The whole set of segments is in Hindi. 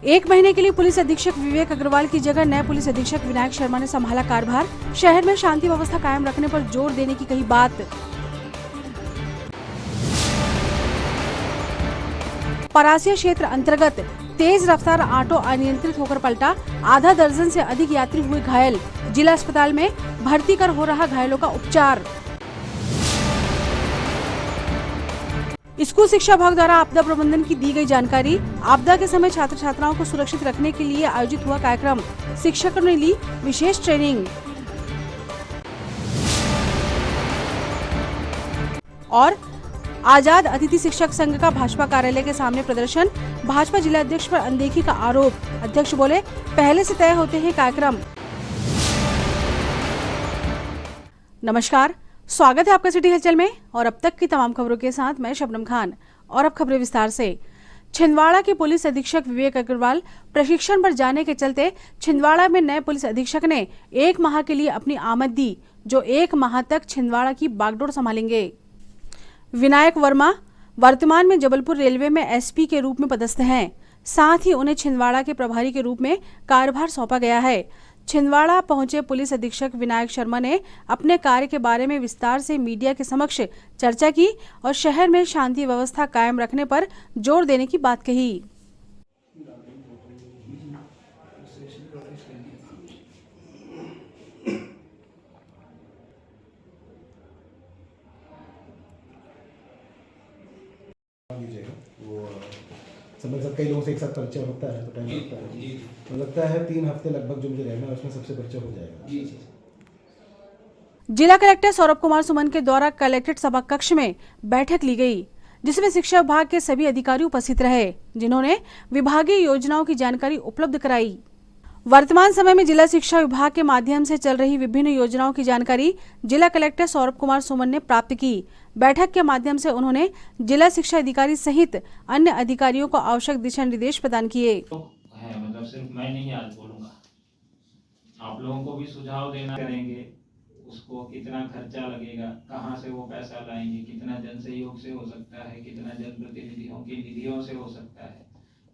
एक महीने के लिए पुलिस अधीक्षक विवेक अग्रवाल की जगह नए पुलिस अधीक्षक विनायक शर्मा ने संभाला कार्यभार। शहर में शांति व्यवस्था कायम रखने पर जोर देने की कही बात। परासिया क्षेत्र अंतर्गत तेज रफ्तार ऑटो अनियंत्रित होकर पलटा, आधा दर्जन से अधिक यात्री हुए घायल। जिला अस्पताल में भर्ती कर हो रहा घायलों का उपचार। स्कूल शिक्षा विभाग द्वारा आपदा प्रबंधन की दी गई जानकारी। आपदा के समय छात्र छात्राओं को सुरक्षित रखने के लिए आयोजित हुआ कार्यक्रम। शिक्षकों ने ली विशेष ट्रेनिंग। और आजाद अतिथि शिक्षक संघ का भाजपा कार्यालय के सामने प्रदर्शन। भाजपा जिला अध्यक्ष पर अनदेखी का आरोप। अध्यक्ष बोले, पहले से तय होते हैं कार्यक्रम। नमस्कार, स्वागत है आपका सिटी हलचल में और अब तक की तमाम खबरों के साथ मैं शबनम खान। और अब खबरें विस्तार से। छिंदवाड़ा के पुलिस अधीक्षक विवेक अग्रवाल प्रशिक्षण पर जाने के चलते छिंदवाड़ा में नए पुलिस अधीक्षक ने 1 माह के लिए अपनी आमद दी, जो 1 माह तक छिंदवाड़ा की बागडोर संभालेंगे। विनायक वर्मा वर्तमान में जबलपुर रेलवे में एसपी के रूप में पदस्थ हैं। साथ ही उन्हें छिंदवाड़ा के प्रभारी के रूप में कार्यभार सौंपा गया है। छिंदवाड़ा पहुंचे पुलिस अधीक्षक विनायक शर्मा ने अपने कार्य के बारे में विस्तार से मीडिया के समक्ष चर्चा की और शहर में शांति व्यवस्था कायम रखने पर जोर देने की बात कही। वो समझ सकते कई लोगों से एक साथ परिचय होता है तो टाइम लगता है। तो लगता है 3 हफ्ते लगभग जो मुझे रहना है उसमें सबसे परिचय हो जाएगा। जिला कलेक्टर सौरभ कुमार सुमन के द्वारा कलेक्ट्रेट सभा कक्ष में बैठक ली गई, जिसमें शिक्षा विभाग के सभी अधिकारी उपस्थित रहे, जिन्होंने विभागीय योजनाओं की जानकारी उपलब्ध कराई। वर्तमान समय में जिला शिक्षा विभाग के माध्यम से चल रही विभिन्न योजनाओं की जानकारी जिला कलेक्टर सौरभ कुमार सुमन ने प्राप्त की। बैठक के माध्यम से उन्होंने जिला शिक्षा अधिकारी सहित अन्य अधिकारियों को आवश्यक दिशा निर्देश प्रदान किए। मतलब सिर्फ मैं नहीं आज बोलूंगा, आप लोगों को भी सुझाव देना करेंगे। उसको कितना खर्चा लगेगा, कहाँ से वो पैसा लाएंगे, कितना जन सहयोग से हो सकता है, कितना जनप्रतिनिधियों की निधियों से हो सकता है,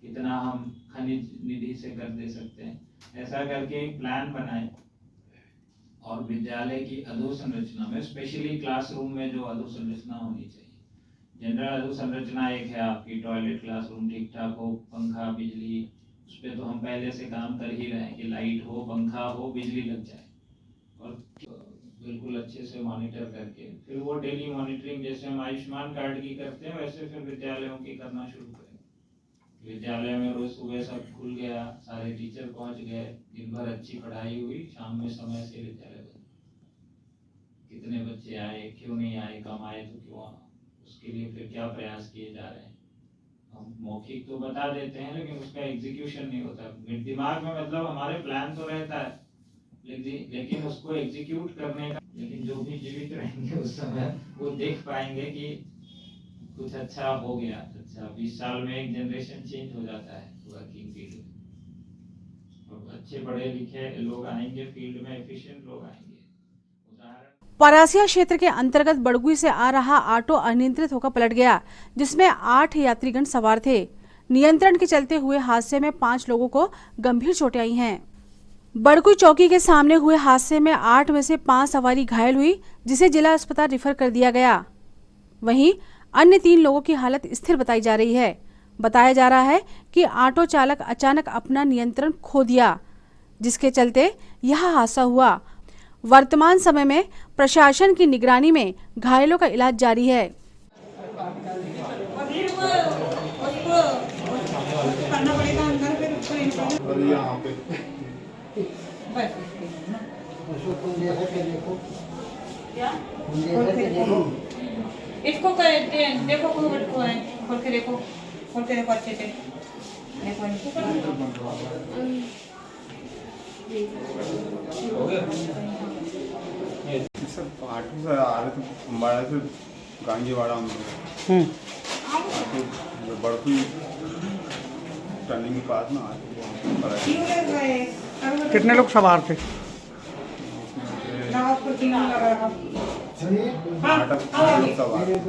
कितना हम खनिज निधि से कर दे सकते हैं। ऐसा करके एक प्लान बनाए और विद्यालय की अधोसंरचना में, स्पेशली क्लासरूम में जो अधोसंरचना होनी चाहिए, जनरल अधोसंरचना एक है आपकी, टॉयलेट क्लासरूम ठीक ठाक हो, पंखा बिजली, उस पर तो हम पहले से काम कर ही रहे हैं कि लाइट हो, पंखा हो, बिजली लग जाए और बिल्कुल अच्छे से मॉनिटर करके फिर वो डेली मॉनिटरिंग जैसे हम आयुष्मान कार्ड की करते हैं वैसे फिर विद्यालयों की करना शुरू करें। विद्यालय में रोज सुबह सब खुल गया, सारे टीचर पहुंच गए, दिन भर अच्छी पढ़ाई हुई, शाम में समय से विद्यालय बंद। कितने बच्चे आए, क्यों नहीं आए, कम आए तो क्यों आए, उसके लिए फिर क्या प्रयास किए जा रहे हैं। हम मौखिक तो बता देते हैं लेकिन उसका एग्जीक्यूशन नहीं होता। दिमाग में मतलब हमारे प्लान तो रहता है लेकिन उसको एग्जीक्यूट करने का, लेकिन जो भी जीवित रहेंगे उस समय वो देख पाएंगे कि कुछ अच्छा हो गया। अच्छा 20 साल में एक जनरेशन चेंज हो जाता है वर्किंग फील्ड में, और अच्छे पढ़े लिखे लोग आएंगे फील्ड में, एफिशिएंट लोग आएंगे। परासिया क्षेत्र के अंतर्गत बड़गुई से आ रहा ऑटो अनियंत्रित होकर पलट गया, जिसमें 8 यात्रीगण सवार थे। नियंत्रण के चलते हुए हादसे में 5 लोगों को गंभीर चोटें आई हैं। बड़गुई चौकी के सामने हुए हादसे में 8 में से 5 सवारी घायल हुई, जिसे जिला अस्पताल रेफर कर दिया गया। वहीं अन्य 3 लोगों की हालत स्थिर बताई जा रही है। बताया जा रहा है कि ऑटो चालक अचानक अपना नियंत्रण खो दिया, जिसके चलते यह हादसा हुआ। वर्तमान समय में प्रशासन की निगरानी में घायलों का इलाज जारी है। इसको देखो, खोल के देखो अच्छे से देखो। सब ऑटो से आ रहे थे अम्बाड़ा से गांजीवाड़ा हम लोग, बड़कुई टर्निंग के पास ना कितने लोग सवार थे? 8 लोग सवार 8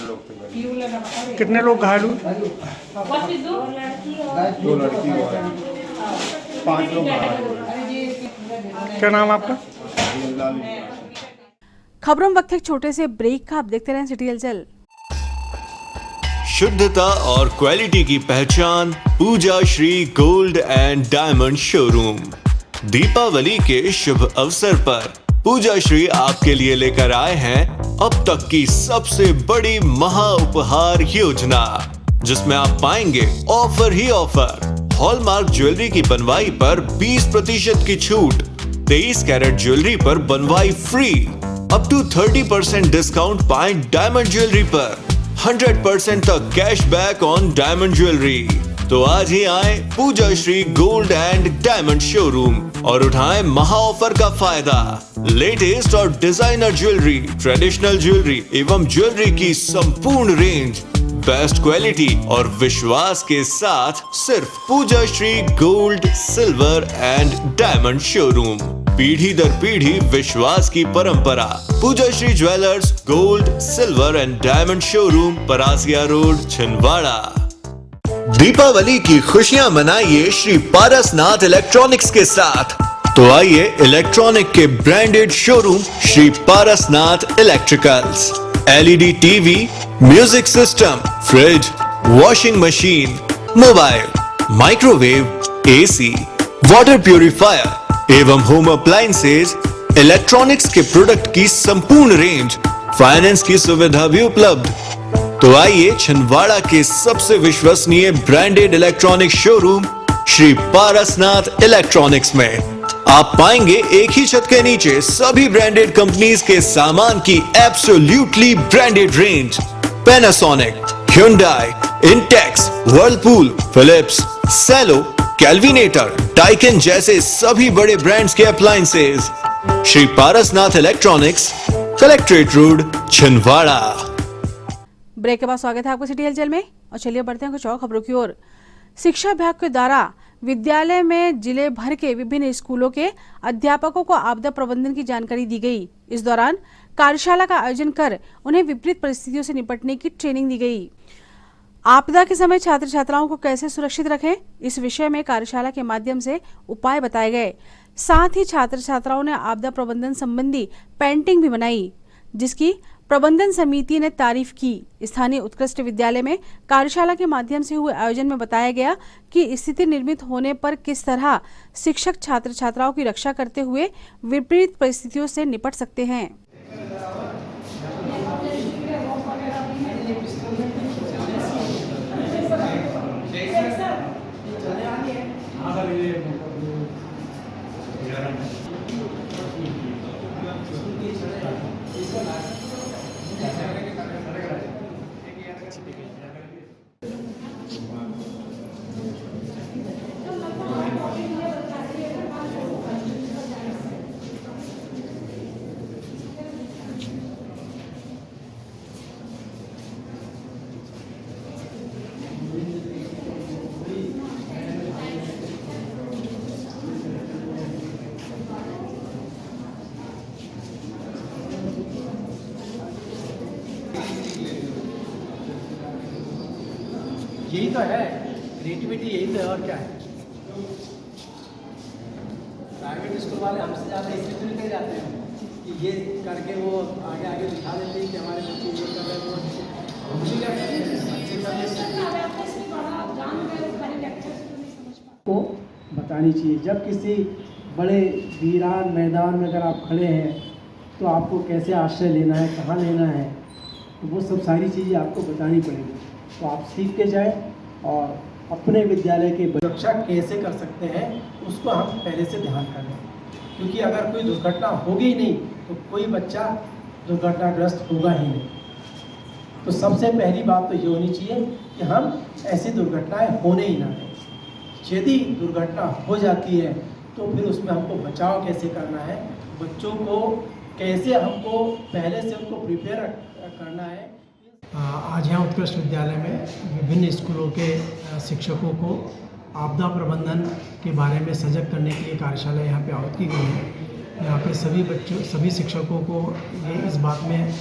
लोग थे गाड़ी। कितने लोग घायल हुए? 2 लड़की और 5 लोग घायल हुए। क्या नाम आपका? लाल खबरों में वक्त है एक छोटे से ब्रेक का। आप देखते रहें सिटी हलचल। शुद्धता और क्वालिटी की पहचान Pooja Shri gold and diamond showroom. Deepavali के शुभ अवसर पर पूजा श्री आपके लिए लेकर आए हैं अब तक की सबसे बड़ी महा उपहार योजना, जिसमें आप पाएंगे ऑफर ही ऑफर। हॉलमार्क ज्वेलरी की बनवाई पर 20% की छूट, 23 कैरेट ज्वेलरी पर बनवाई फ्री, अप टू 30% डिस्काउंट पाएं डायमंड ज्वेलरी पर, 100% तक कैशबैक ऑन डायमंड ज्वेलरी। तो आज ही आए Pooja Shri gold and diamond showroom और उठाएं महा ऑफर का फायदा। लेटेस्ट और डिजाइनर ज्वेलरी, ट्रेडिशनल ज्वेलरी एवं ज्वेलरी की संपूर्ण रेंज, बेस्ट क्वालिटी और विश्वास के साथ सिर्फ Pooja Shri gold, silver and diamond showroom. पीढ़ी दर पीढ़ी विश्वास की परंपरा। Pooja Shri jewellers, gold, silver and diamond showroom, Parasia road, Chhindwara. Deepavali की खुशियां मनाइए श्री पारसनाथ इलेक्ट्रॉनिक्स के साथ। तो आइए इलेक्ट्रॉनिक के branded showroom Shri Parasnath electricals. LED TV, music system, fridge, washing machine, mobile, microwave, AC, water purifier एवं होम अप्लायंसेज, इलेक्ट्रॉनिक्स के प्रोडक्ट की संपूर्ण रेंज, फाइनेंस की सुविधा भी उपलब्ध। तो आइए छिंदवाड़ा के सबसे विश्वसनीय branded electronic showroom Shri Parasnath electronics में आप पाएंगे एक ही छत के नीचे सभी ब्रांडेड कंपनीज के सामान की absolutely branded range. Panasonic, Hyundai, Intex, Whirlpool, Philips, Cello, Kelvinator, टाइकन जैसे सभी बड़े ब्रांड्स के appliances. Shri Parasnath electronics, collectorate road, Chhindwara. Break के बाद स्वागत है आपको सिटी हलचल में और चलिए बढ़ते हैं कुछ और खबरों की ओर। शिक्षा विभाग के द्वारा विद्यालय में जिले भर के विभिन्न स्कूलों के अध्यापकों को आपदा प्रबंधन की जानकारी दी गई। इस दौरान कार्यशाला का आयोजन कर उन्हें विपरीत परिस्थितियों से निपटने की ट्रेनिंग दी गई। आपदा के समय छात्र छात्राओं को कैसे सुरक्षित रखें, इस विषय में कार्यशाला के माध्यम से उपाय बताए गए। साथ ही छात्र छात्राओं ने आपदा प्रबंधन संबंधी पेंटिंग भी बनाई, जिसकी प्रबंधन समिति ने तारीफ की। स्थानीय उत्कृष्ट विद्यालय में कार्यशाला के माध्यम से हुए आयोजन में बताया गया कि स्थिति निर्मित होने पर किस तरह शिक्षक छात्र छात्राओं की रक्षा करते हुए विपरीत परिस्थितियों से निपट सकते हैं। यही तो है क्रिएटिविटी, यही तो है और क्या है। प्राइवेट स्कूल वाले हमसे ज़्यादा इसलिए तो निकल जाते हैं कि ये करके वो आगे आगे दिखा देते हैं कि हमारे बच्चे ये कर रहे हैं, वो बतानी चाहिए। जब किसी बड़े वीरान मैदान में अगर आप खड़े हैं तो आपको कैसे आश्रय लेना है, कहाँ लेना है, तो वो सब सारी चीज़ें आपको बतानी पड़ेगी। तो आप सीख के जाएं और अपने विद्यालय की सुरक्षा कैसे कर सकते हैं उसको हम पहले से ध्यान करें, क्योंकि अगर कोई दुर्घटना होगी ही नहीं तो कोई बच्चा दुर्घटनाग्रस्त होगा ही नहीं। तो सबसे पहली बात तो ये होनी चाहिए कि हम ऐसी दुर्घटनाएं होने ही ना दें। यदि दुर्घटना हो जाती है तो फिर उसमें हमको बचाव कैसे करना है, बच्चों को कैसे हमको पहले से उनको प्रिपेयर करना है। आज यहाँ उत्कृष्ट विद्यालय में विभिन्न स्कूलों के शिक्षकों को आपदा प्रबंधन के बारे में सजग करने के लिए कार्यशाला यहाँ पे आयोजित की गई है। यहाँ पे सभी शिक्षकों को ये इस बात में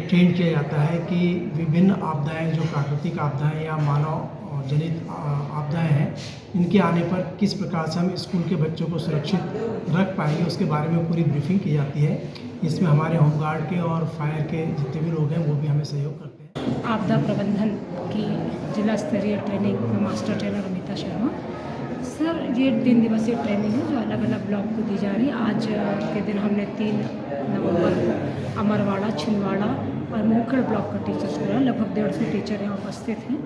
ट्रेन किया जाता है कि विभिन्न आपदाएं, जो प्राकृतिक आपदाएं या मानव जनित आपदाएं हैं, इनके आने पर किस प्रकार से हम स्कूल के बच्चों को सुरक्षित रख पाएंगे, उसके बारे में पूरी ब्रीफिंग की जाती है। इसमें हमारे होमगार्ड के और फायर के जितने भी लोग हैं वो भी हमें सहयोग करते हैं। आपदा प्रबंधन की जिला स्तरीय ट्रेनिंग में master trainer Amita Sharma. Sir, ये 3 दिवसीय ट्रेनिंग है जो अलग अलग ब्लॉक को दी जा रही है। आज के दिन हमने 3 नवंबर को अमरवाड़ा, छिंदवाड़ा और मोखड़ ब्लॉक का टीचर्स को, लगभग 150 टीचर यहाँ उपस्थित हैं।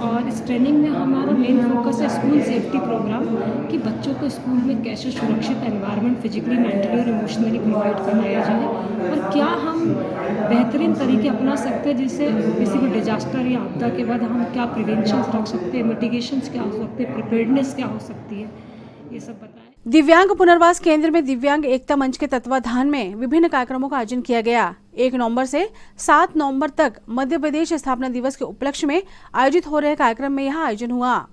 और इस ट्रेनिंग में हमारा मेन फोकस है स्कूल सेफ्टी प्रोग्राम, कि बच्चों को स्कूल में कैसे सुरक्षित एनवायरनमेंट फिजिकली, मेंटली और इमोशनली प्रोवाइड कराया जाए, और क्या हम बेहतरीन तरीके अपना सकते हैं जिससे किसी भी डिजास्टर या आपदा के बाद हम क्या प्रिवेंशन रख सकते हैं, मिटिगेशंस क्या हो सकते हैं, प्रिपेयर्डनेस क्या हो सकती है, ये सब बताएं। दिव्यांग पुनर्वास केंद्र में दिव्यांग एकता मंच के तत्वाधान में विभिन्न कार्यक्रमों का आयोजन किया गया। 1 नवंबर से 7 नवंबर तक मध्य प्रदेश स्थापना दिवस के उपलक्ष्य में आयोजित हो रहे कार्यक्रम में यह आयोजन हुआ।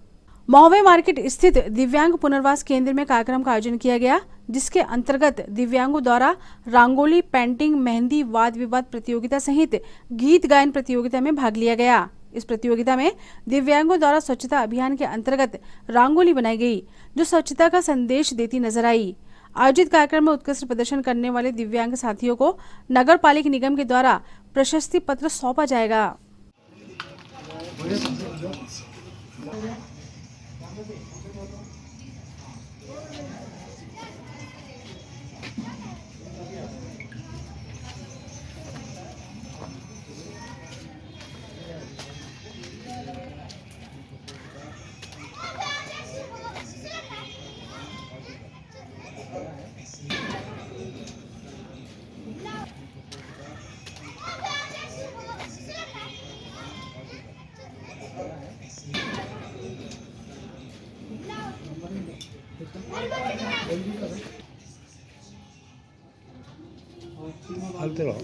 महोबे मार्केट स्थित दिव्यांग पुनर्वास केंद्र में कार्यक्रम का आयोजन किया गया, जिसके अंतर्गत दिव्यांगों द्वारा रंगोली, पेंटिंग, मेहंदी, वाद विवाद प्रतियोगिता सहित गीत गायन प्रतियोगिता में भाग लिया गया। इस प्रतियोगिता में दिव्यांगों द्वारा स्वच्छता अभियान के अंतर्गत रंगोली बनाई गई, जो स्वच्छता का संदेश देती नजर आई। आयोजित कार्यक्रम में उत्कृष्ट प्रदर्शन करने वाले दिव्यांग साथियों को नगर पालिका निगम के द्वारा प्रशस्ति पत्र सौंपा जाएगा। हलते रहो।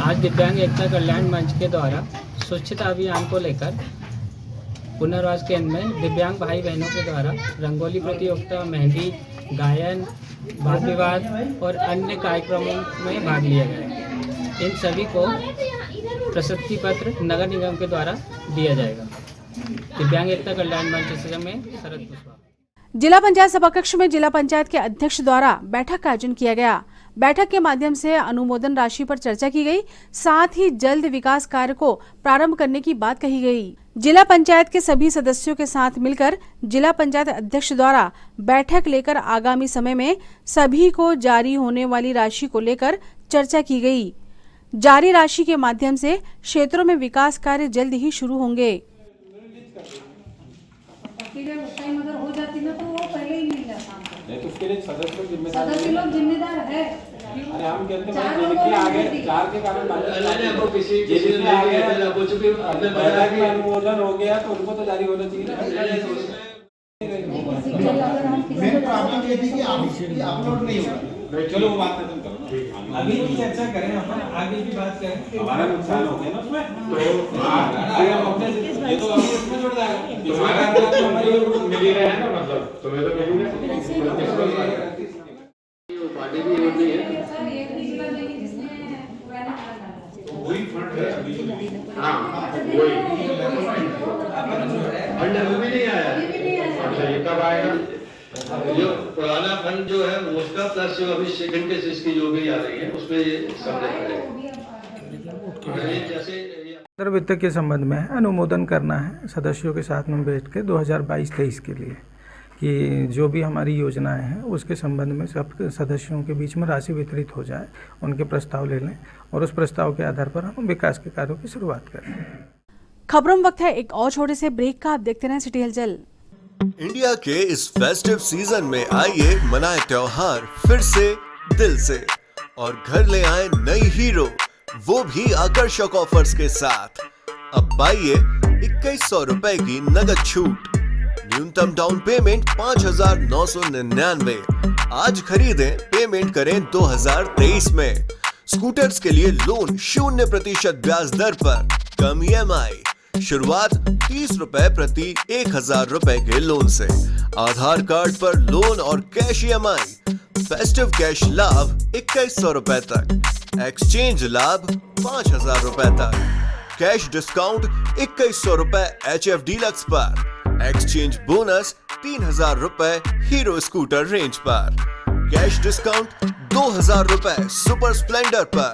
आज दिव्यांग एकता कल्याण मंच के द्वारा स्वच्छता अभियान को लेकर पुनर्वास केंद्र में दिव्यांग भाई बहनों के द्वारा रंगोली प्रतियोगिता, मेहंदी, गायन, वाद विवाद और अन्य कार्यक्रमों में भाग लिया गया। इन सभी को प्रशस्ति पत्र नगर निगम के द्वारा दिया जाएगा। दिव्यांग एकता कल्याण मंच से में शरद कुशवाहा। जिला पंचायत सभाकक्ष में जिला पंचायत के अध्यक्ष द्वारा बैठक का आयोजन किया गया। बैठक के माध्यम से अनुमोदन राशि पर चर्चा की गई, साथ ही जल्द विकास कार्य को प्रारंभ करने की बात कही गई। जिला पंचायत के सभी सदस्यों के साथ मिलकर जिला पंचायत अध्यक्ष द्वारा बैठक लेकर आगामी समय में सभी को जारी होने वाली राशि को लेकर चर्चा की गई। जारी राशि के माध्यम से क्षेत्रों में विकास कार्य जल्द ही शुरू होंगे। अगर हो जाती ना तो वो पहले ही मिल जाता। नहीं तो उसके लिए सदस्य लोग जिम्मेदार है। अरे हम कहते हैं जिनके आगे 4 के कारण अनुमोदन हो गया तो उनको तो जारी होना चाहिए। मेन प्रॉब्लम ये थी कि अपलोड नहीं हुआ। चलो वो बात खत्म करो, अभी की चर्चा करें, अपन आगे की बात करें। हमारा नुकसान हो गया ना उसमें, तो ये तो अभी इसमें जुड़ जाएगा। तुम्हारा मिल ही रहा है ना, मतलब तुम्हें तो मिल ही रहा है। पार्टी भी होती है वही फंड है। हाँ वही फंड अभी भी नहीं आया। अच्छा ये कब आएगा? जो पुराना फंड जो है उसका प्लस जो अभी सेकंड के जिसकी जो भी आ रही है उसमें सब सर, वित्त के संबंध में अनुमोदन करना है सदस्यों के साथ में बैठ के 2022-23 के लिए, कि जो भी हमारी योजनाएं हैं उसके संबंध में सब सदस्यों के बीच में राशि वितरित हो जाए, उनके प्रस्ताव ले लें और उस प्रस्ताव के आधार पर हम विकास के कार्यों की शुरुआत करें। खबरों में वक्त है एक और छोटे से ब्रेक का। आप देखते रहें सिटी हलचल। इंडिया के इस फेस्टिव सीजन में आइए मनाए त्योहार फिर से दिल से और घर ले आए नई हीरो, वो भी आकर्षक ऑफर्स के साथ। अब पाइए 2100 रुपए की नगद छूट। न्यूनतम डाउन पेमेंट 5,999। आज खरीदें, पेमेंट करें 2023 में। स्कूटर्स के लिए लोन 0% ब्याज दर पर, कम EMI। शुरुआत 30 रुपए प्रति 1000 रुपए के लोन से। आधार कार्ड पर लोन और कैश EMI। फेस्टिव कैश लाभ 2100 रुपए तक। एक्सचेंज लाभ 5000 रुपए तक। कैश डिस्काउंट 2100 रुपए HF डीलक्स पर। एक्सचेंज बोनस 3000 रुपए हीरो स्कूटर रेंज पर। कैश डिस्काउंट 2000 रुपए सुपर स्प्लेंडर पर।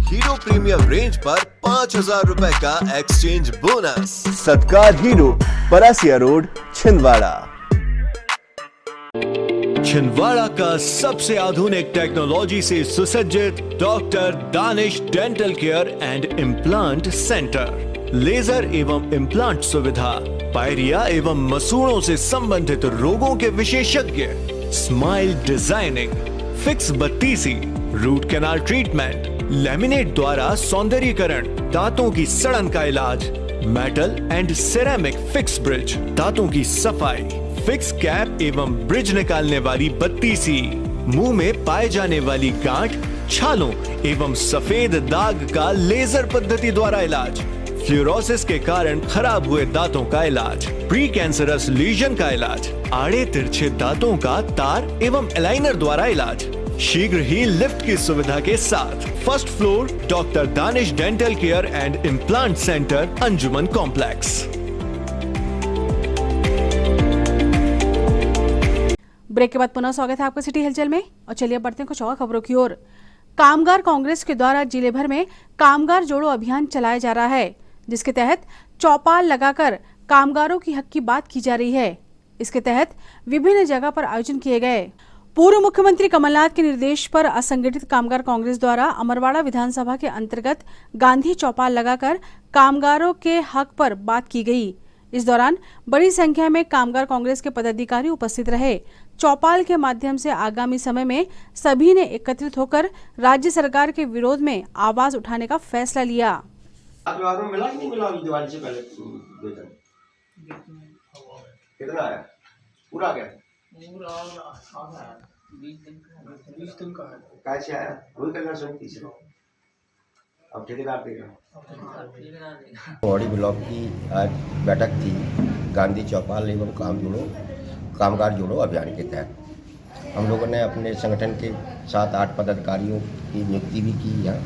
हीरो प्रीमियम रेंज पर 5000 रुपए का exchange bonus. Satkar Hero, Parasia road, Chhindwara. Chhindwara का सबसे आधुनिक टेक्नोलॉजी से सुसज्जित doctor Danish dental care and implant centre. Laser एवं इम्प्लांट सुविधा, पायरिया एवं मसूड़ों से संबंधित रोगों के विशेषज्ञ, स्माइल डिजाइनिंग, फिक्स बत्तीसी, रूट कैनाल ट्रीटमेंट, लैमिनेट द्वारा सौंदर्यीकरण, दांतों की सड़न का इलाज, metal and ceramic fix bridge, दांतों की सफाई, फिक्स कैप एवं ब्रिज निकालने वाली बत्तीसी, मुंह में पाए जाने वाली गांठ, छालों एवं सफेद दाग का लेजर पद्धति द्वारा इलाज, फ्लोरोसिस के कारण खराब हुए दांतों का इलाज, प्री कैंसरस लीजन का इलाज, आड़े तिरछे दांतों का तार एवं एलाइनर द्वारा इलाज। शीघ्र ही लिफ्ट की सुविधा के साथ first floor doctor Danish dental care and implant centre, Anjuman complex. Break के बाद पुनः स्वागत है आपका सिटी हलचल में। और चलिए बढ़ते हैं कुछ और खबरों की ओर। कामगार कांग्रेस के द्वारा जिले भर में कामगार जोड़ो अभियान चलाया जा रहा है, जिसके तहत चौपाल लगाकर कामगारों की हक की बात की जा रही है। इसके तहत विभिन्न जगह पर आयोजन किए गए। पूर्व मुख्यमंत्री कमलनाथ के निर्देश पर असंगठित कामगार कांग्रेस द्वारा अमरवाड़ा विधानसभा के अंतर्गत गांधी चौपाल लगाकर कामगारों के हक पर बात की गई। इस दौरान बड़ी संख्या में कामगार कांग्रेस के पदाधिकारी उपस्थित रहे। चौपाल के माध्यम से आगामी समय में सभी ने एकत्रित होकर राज्य सरकार के विरोध में आवाज उठाने का फैसला लिया। मिला कि नहीं मिला दिवाली से पहले कितना आया? पूरा क्या? 20 दिन का कैसे आया? वही कल्याण समिति से अब ठेकेदार देगा। पौड़ी ब्लॉक की आज बैठक थी गांधी चौपाल एवं कामगार जोड़ो अभियान के तहत। हम लोगों ने अपने संगठन के 7-8 पदाधिकारियों की नियुक्ति भी की है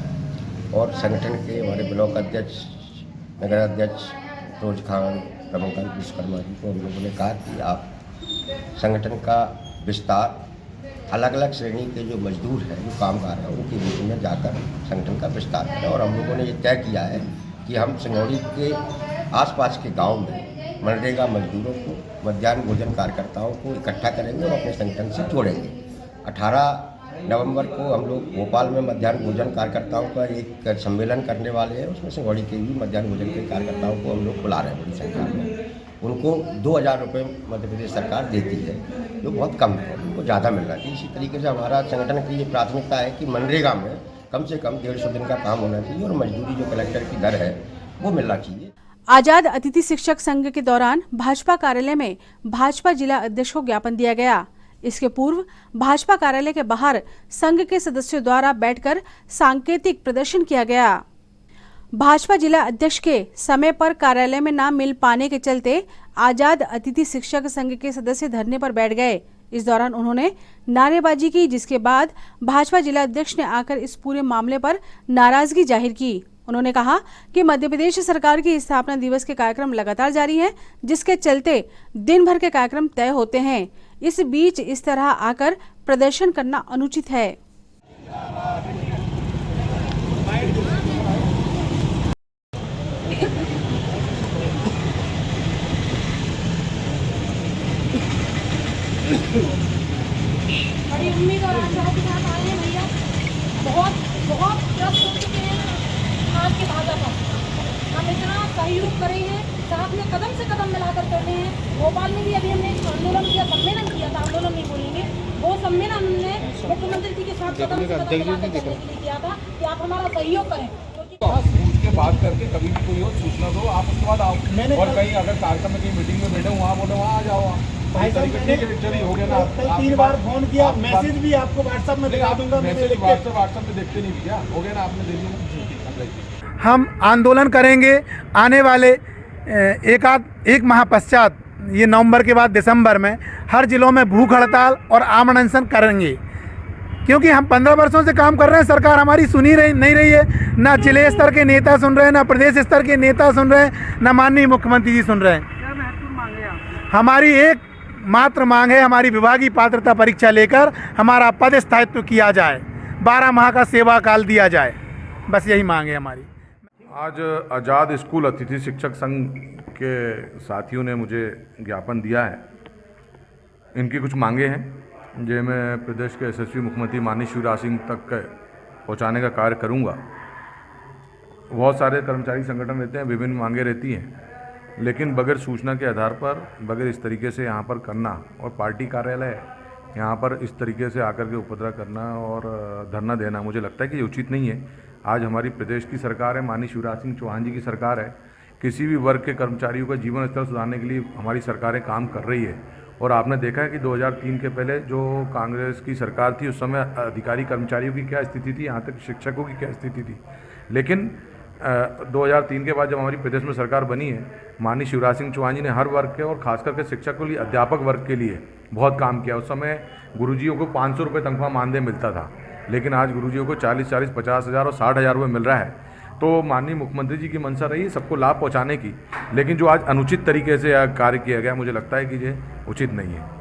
और संगठन के हमारे ब्लॉक अध्यक्ष, नगर अध्यक्ष रोज खान, रमनकांत विश्वकर्मा जी को हम लोगों ने कहा कि आप संगठन का विस्तार अलग अलग श्रेणी के जो मजदूर हैं, जो कामगार हैं, उनके बीच में जाकर संगठन का विस्तार करें। और हम लोगों ने ये तय किया है कि हम सिंगौड़ी के आसपास के गांव में मनरेगा मजदूरों को, मध्याह्न भोजन कार्यकर्ताओं को इकट्ठा करेंगे और अपने संगठन से जोड़ेंगे। 18 नवंबर को हम लोग भोपाल में मध्याह्न भोजन कार्यकर्ताओं का एक सम्मेलन करने वाले हैं। उसमें सिंगौड़ी के भी मध्याह्न भोजन के कार्यकर्ताओं को हम लोग बुला रहे हैं बड़ी संख्या में। उनको 2000 रुपये मध्य प्रदेश सरकार देती है, जो बहुत कम है, उनको ज़्यादा मिलना चाहिए। इसी तरीके से हमारा संगठन की ये प्राथमिकता है कि मनरेगा में कम से कम 150 दिन का काम होना चाहिए और मजदूरी जो कलेक्टर की दर है वो मिलना चाहिए। आजाद अतिथि शिक्षक संघ के दौरान भाजपा कार्यालय में भाजपा जिला अध्यक्ष को ज्ञापन दिया गया। इसके पूर्व भाजपा कार्यालय के बाहर संघ के सदस्यों द्वारा बैठकर सांकेतिक प्रदर्शन किया गया। भाजपा जिला अध्यक्ष के समय पर कार्यालय में न मिल पाने के चलते आजाद अतिथि शिक्षक संघ के सदस्य धरने पर बैठ गए। इस दौरान उन्होंने नारेबाजी की, जिसके बाद भाजपा जिला अध्यक्ष ने आकर इस पूरे मामले पर नाराजगी जाहिर की। उन्होंने कहा कि मध्य प्रदेश सरकार की स्थापना दिवस के कार्यक्रम लगातार जारी हैं, जिसके चलते दिन भर के कार्यक्रम तय होते हैं। इस बीच इस तरह आकर प्रदर्शन करना अनुचित है। बड़ी उम्मीद और आशाओं के साथ आए हैं भैया। बहुत त्रस्त हो चुके हैं आज के भाजपा। हम इतना सहयोग कर रहे हैं, साथ में कदम से कदम मिलाकर कर रहे हैं। भोपाल में भी अभी हमने एक आंदोलन किया, सम्मेलन किया था, आंदोलन नहीं बोलेंगे, वो सम्मेलन हमने मुख्यमंत्री जी के साथ कदम से कदम मिलाकर करने के लिए किया था कि आप हमारा सहयोग करें। बात करके कभी भी कोई हो सूचना दो, आप उसके बाद आओ। और कहीं अगर कार्यक्रम में कहीं मीटिंग में बैठे हो वहाँ बोले वहाँ आ जाओ आप। भाई साहब मैंने चलिए हो गया ना, कई 3 बार फोन किया, मैसेज भी आपको व्हाट्सएप में दिखा दूंगा। मैसेज व्हाट्सएप में देखते नहीं भैया, हो गया ना, आपने दे दिया। हम आंदोलन करेंगे आने वाले एक माह पश्चात, ये नवंबर के बाद दिसंबर में हर जिलों में भूख हड़ताल और आमरण अनशन करेंगे, क्योंकि हम 15 वर्षों से काम कर रहे हैं, सरकार हमारी सुनी नहीं रही है। ना जिले स्तर के नेता सुन रहे हैं, ना प्रदेश स्तर के नेता सुन रहे हैं, ना माननीय मुख्यमंत्री जी सुन रहे हैं। क्या महत्वपूर्ण मांगे आप? हमारी एक मात्र मांग है, हमारी विभागीय पात्रता परीक्षा लेकर हमारा पद स्थायित्व किया जाए, 12 माह का सेवा काल दिया जाए, बस यही मांग है हमारी। आज आज़ाद स्कूल अतिथि शिक्षक संघ के साथियों ने मुझे ज्ञापन दिया है। इनकी कुछ मांगे हैं जो मैं प्रदेश के यशस्वी मुख्यमंत्री माननीय शिवराज सिंह तक पहुंचाने का कार्य करूंगा। बहुत सारे कर्मचारी संगठन रहते हैं, विभिन्न मांगे रहती हैं, लेकिन बगैर सूचना के आधार पर, बगैर इस तरीके से यहाँ पर करना, और पार्टी कार्यालय यहाँ पर इस तरीके से आकर के उपद्रव करना और धरना देना, मुझे लगता है कि ये उचित नहीं है। आज हमारी प्रदेश की सरकार है, माननीय शिवराज सिंह चौहान जी की सरकार है। किसी भी वर्ग के कर्मचारियों का जीवन स्तर सुधारने के लिए हमारी सरकारें काम कर रही है। और आपने देखा है कि 2003 के पहले जो कांग्रेस की सरकार थी, उस समय अधिकारी कर्मचारियों की क्या स्थिति थी, यहाँ तक शिक्षकों की क्या स्थिति थी। लेकिन 2003 के बाद जब हमारी प्रदेश में सरकार बनी है, माननीय शिवराज सिंह चौहान जी ने हर वर्ग के और खास करके शिक्षक के लिए, अध्यापक वर्ग के लिए बहुत काम किया। उस समय गुरुजियों को 500 रुपये तनख्वाह मानदेय मिलता था, लेकिन आज गुरुजियों को 40-40, 50,000 और 60,000 रुपये मिल रहा है। तो माननीय मुख्यमंत्री जी की मंशा रही सबको लाभ पहुँचाने की, लेकिन जो आज अनुचित तरीके से कार्य किया गया, मुझे लगता है कि ये उचित नहीं है।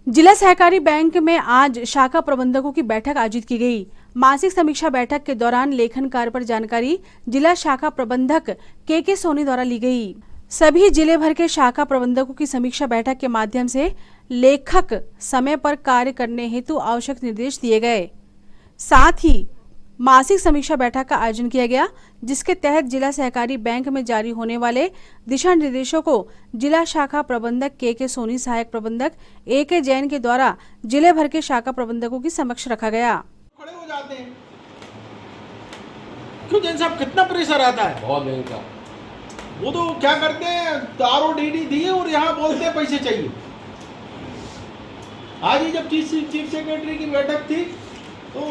जिला सहकारी बैंक में आज शाखा प्रबंधकों की बैठक आयोजित की गई। मासिक समीक्षा बैठक के दौरान लेखन कार्य पर जानकारी जिला शाखा प्रबंधक के सोनी द्वारा ली गई। सभी जिले भर के शाखा प्रबंधकों की समीक्षा बैठक के माध्यम से लेखक समय पर कार्य करने हेतु आवश्यक निर्देश दिए गए। साथ ही मासिक समीक्षा बैठक का आयोजन किया गया, जिसके तहत जिला सहकारी बैंक में जारी होने वाले दिशा निर्देशों को जिला शाखा प्रबंधक के सोनी, सहायक प्रबंधक ए जैन के द्वारा जिले भर के शाखा प्रबंधकों की समक्ष रखा गया। खड़े हो जाते हैं क्यों जैन साहब, कितना प्रेशर आता है? बहुत महंगा। वो तो क्या करते हैं, RODD दिए और यहाँ बोलते हैं पैसे चाहिए। आज ही जब चीफ सेक्रेटरी की बैठक थी तो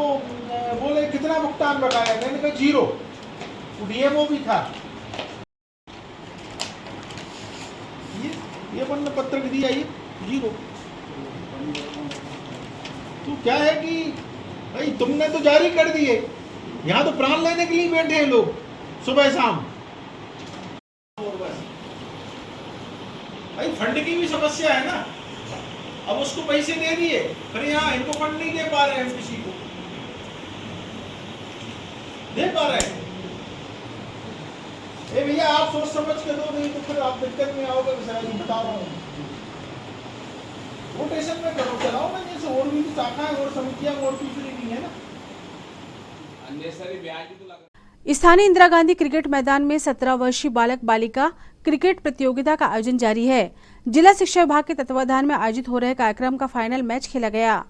बोले कितना भुगतान बकाया, मैंने कहा 0। DMO भी था, ये बंद पत्र दिया, ये 0। तो क्या है कि भाई तुमने तो जारी कर दिए, यहाँ तो प्राण लेने के लिए बैठे हैं लोग सुबह शाम। भाई फंड की भी समस्या है ना, अब उसको पैसे दे दिए, फिर यहाँ इनको फंड नहीं दे पा रहे हैं, किसी को दे पा रहे हैं। ए भैया आप सोच समझ के दो, नहीं तो फिर आप दिक्कत में आओगे। बता रहा हूँ, रोटेशन में करो, चलाओ ना, जैसे और भी शाखाएं और समितियां और दूसरी नहीं है ना। अननेसेसरी ब्याज भी तो लगा। स्थानीय इंदिरा गांधी क्रिकेट मैदान में 17 वर्षीय बालक बालिका क्रिकेट प्रतियोगिता का आयोजन जारी है। जिला शिक्षा विभाग के तत्वाधान में आयोजित हो रहे कार्यक्रम का फाइनल मैच खेला गया।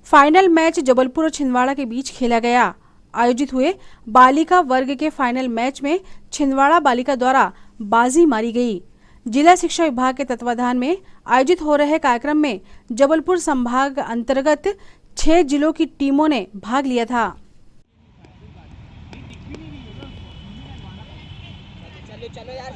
फाइनल मैच जबलपुर और छिंदवाड़ा के बीच खेला गया। आयोजित हुए बालिका वर्ग के फाइनल मैच में छिंदवाड़ा बालिका द्वारा बाजी मारी गई। जिला शिक्षा विभाग के तत्वाधान में आयोजित हो रहे कार्यक्रम में जबलपुर संभाग अंतर्गत 6 जिलों की टीमों ने भाग लिया था। चलो यार,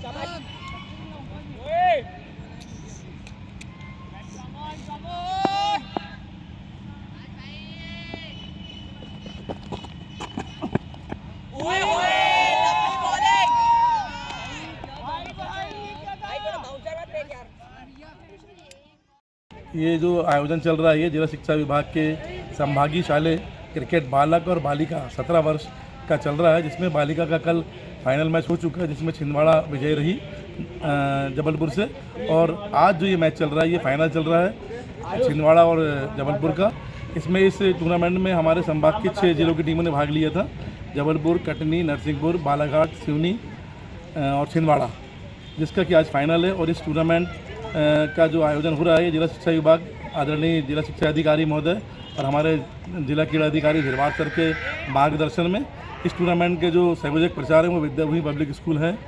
ये जो आयोजन चल रहा है, ये जिला शिक्षा विभाग के संभागीय शालेय क्रिकेट बालक और बालिका 17 वर्ष का चल रहा है, जिसमें बालिका का कल फाइनल मैच हो चुका है, जिसमें छिंदवाड़ा विजय रही जबलपुर से। और आज जो ये मैच चल रहा है, ये फाइनल चल रहा है छिंदवाड़ा और जबलपुर का। इसमें इस टूर्नामेंट में हमारे संभाग के 6 जिलों की टीमों ने भाग लिया था, जबलपुर, कटनी, नरसिंहपुर, बालाघाट, सिवनी और छिंदवाड़ा, जिसका कि आज फाइनल है। और इस टूर्नामेंट का जो आयोजन हो रहा है, जिला शिक्षा विभाग आदरणीय जिला शिक्षा अधिकारी महोदय और हमारे जिला क्रीड़ा अधिकारी धिरवार सर के मार्गदर्शन में इस टूर्नामेंट के जो सार्वजनिक प्रचार है वो विद्याभूमि पब्लिक स्कूल है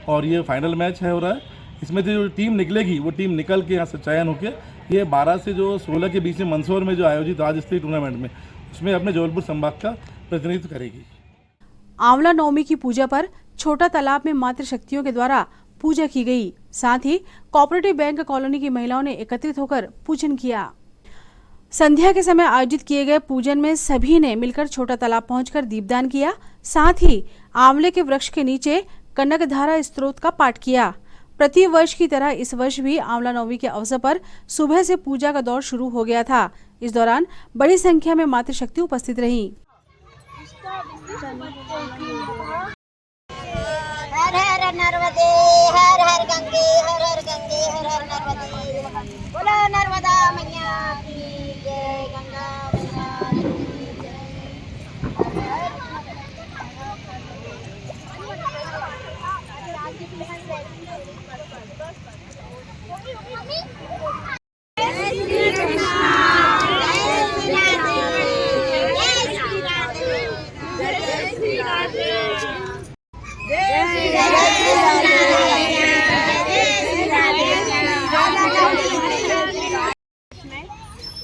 और ये फाइनल मैच है हो रहा है। इसमें से जो टीम निकलेगी वो टीम निकल के यहाँ से चयन होकर ये 12 से जो 16 के बीच में मंदसौर में जो आयोजित राज्य स्तरीय टूर्नामेंट में उसमें अपने जबलपुर संभाग का प्रतिनिधित्व करेगी। आंवला नवमी की पूजा पर छोटा तालाब में मातृशक्तियों के द्वारा पूजा की गई। साथ ही कोऑपरेटिव बैंक कॉलोनी की महिलाओं ने एकत्रित होकर पूजन किया। संध्या के समय आयोजित किए गए पूजन में सभी ने मिलकर छोटा तालाब पहुंचकर दीपदान किया। साथ ही आंवले के वृक्ष के नीचे कनकधारा स्त्रोत का पाठ किया। प्रति वर्ष की तरह इस वर्ष भी आंवला नवमी के अवसर पर सुबह से पूजा का दौर शुरू हो गया था। इस दौरान बड़ी संख्या में मातृशक्ति उपस्थित रहीं। हर हर नर्मदे हर हर गंगे हर हर गंगे हर हर नर्मदे बोलो नर्मदा मैया की जय गंगा मैया की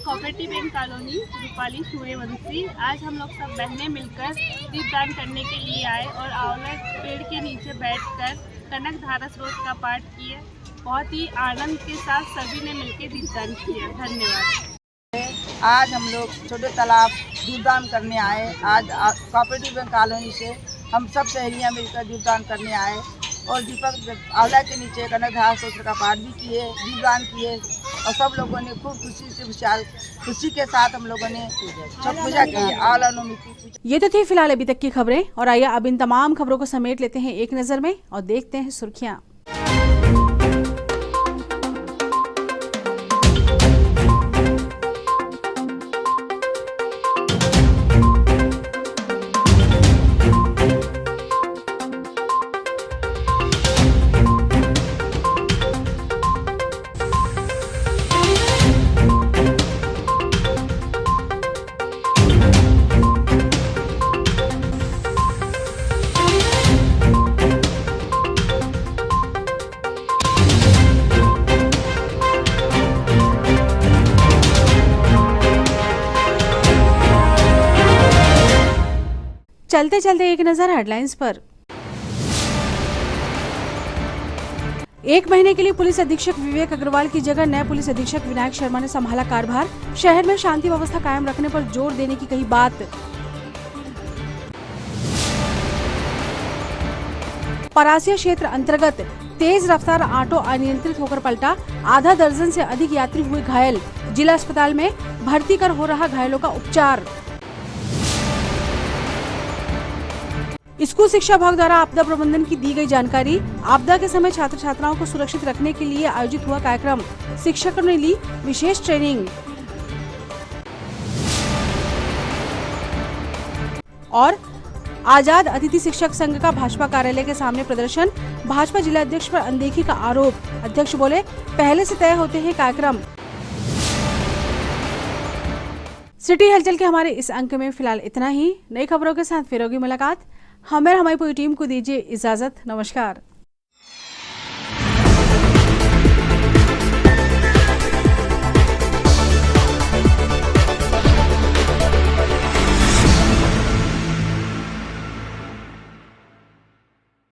cooperative bank colony Rupali Suryavanshi. आज हम लोग सब बहनें मिलकर दीपदान करने के लिए आए और आंवला पेड़ के नीचे बैठकर कनक धारा स्रोत का पाठ किए। बहुत ही आनंद के साथ सभी ने मिलकर दीपदान किया। धन्यवाद। आज हम लोग छोटे तालाब दीपदान करने आए। आज कोऑपरेटिव बैंक कॉलोनी से हम सब सहेलियाँ मिलकर दीपदान करने आए और दीपक आंवला के नीचे कनक धारा स्रोत का पाठ भी किए, दीपदान किए और सब लोगों ने खूब खुशी के साथ हम लोगों ने छठ पूजा की, आंवला नवमी की पूजा। ये तो थी फिलहाल अभी तक की खबरें और आइए अब इन तमाम खबरों को समेट लेते हैं एक नजर में और देखते हैं सुर्खियां। चलते चलते एक नजर हेडलाइंस पर। एक महीने के लिए पुलिस अधीक्षक विवेक अग्रवाल की जगह नए पुलिस अधीक्षक विनायक शर्मा ने संभाला कार्यभार। शहर में शांति व्यवस्था कायम रखने पर जोर देने की कही बात। परासिया क्षेत्र अंतर्गत तेज रफ्तार ऑटो अनियंत्रित होकर पलटा। आधा दर्जन से अधिक यात्री हुए घायल। जिला अस्पताल में भर्ती कर हो रहा घायलों का उपचार। स्कूल शिक्षा विभाग द्वारा आपदा प्रबंधन की दी गई जानकारी। आपदा के समय छात्र छात्राओं को सुरक्षित रखने के लिए आयोजित हुआ कार्यक्रम। शिक्षकों ने ली विशेष ट्रेनिंग। और आजाद अतिथि शिक्षक संघ का भाजपा कार्यालय के सामने प्रदर्शन। भाजपा जिला अध्यक्ष पर अनदेखी का आरोप। अध्यक्ष बोले पहले से तय होते हैं कार्यक्रम। सिटी हलचल के हमारे इस अंक में फिलहाल इतना ही। नई खबरों के साथ फिर होगी मुलाकात। हमें हमारी पूरी टीम को दीजिए इजाजत। नमस्कार।